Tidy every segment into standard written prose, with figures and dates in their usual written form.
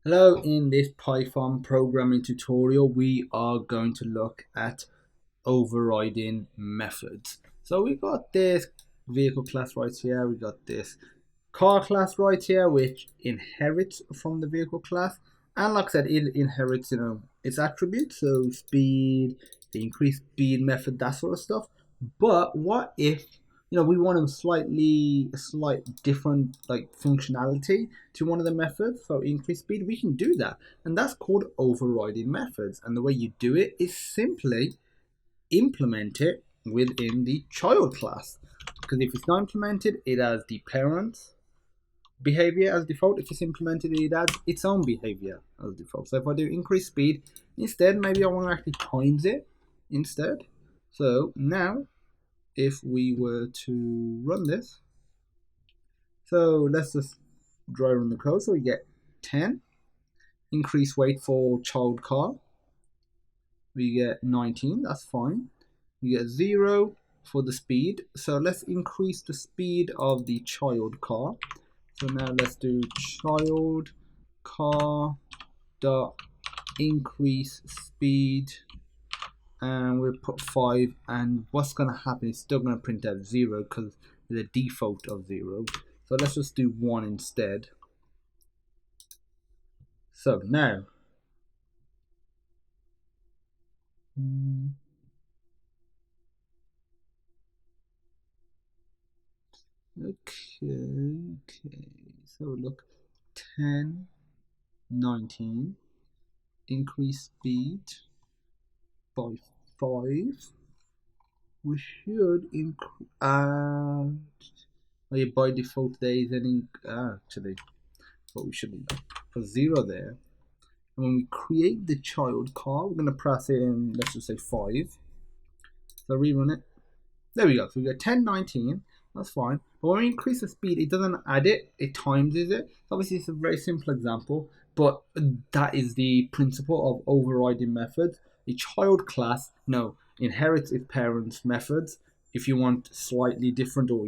Hello, in this Python programming tutorial, we are going to look at overriding methods. So we got this vehicle class right here, we got this car class right here, which inherits from the vehicle class. And like I said, it inherits, its attributes, so speed, the increased speed method, that sort of stuff. But what if we want a slight different like functionality to one of the methods, so increase speed, we can do that, and that's called overriding methods. And the way you do it is simply implement it within the child class, because if it's not implemented, it has the parent's behavior as default. If it's implemented, it has its own behavior as default. So if I do increase speed instead, maybe I want to actually times it instead. So now if we were to run this, so let's just dry run the code. So we get 10, increase weight for child car, we get 19, that's fine. We get 0 for the speed, so let's increase the speed of the child car. So now let's do child car dot increase speed, and we'll put 5, and what's going to happen is still going to print out 0 because the default of 0. So let's just do 1 instead. So now okay, so look, 10, 19, increase speed by 5. We should increase, by default there is an actually, but we should put 0 there. And when we create the child car, we're going to press in, let's just say 5. So rerun it. There we go. So we got 10, 19. That's fine. But when we increase the speed, it doesn't add it, it times it. So obviously, it's a very simple example, but that is the principle of overriding methods. A child class inherits its parents' methods. If you want slightly different or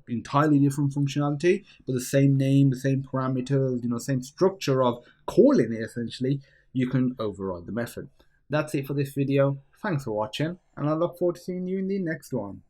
entirely different functionality, but the same name, the same parameters, same structure of calling it essentially, you can override the method. That's it for this video. Thanks for watching, and I look forward to seeing you in the next one.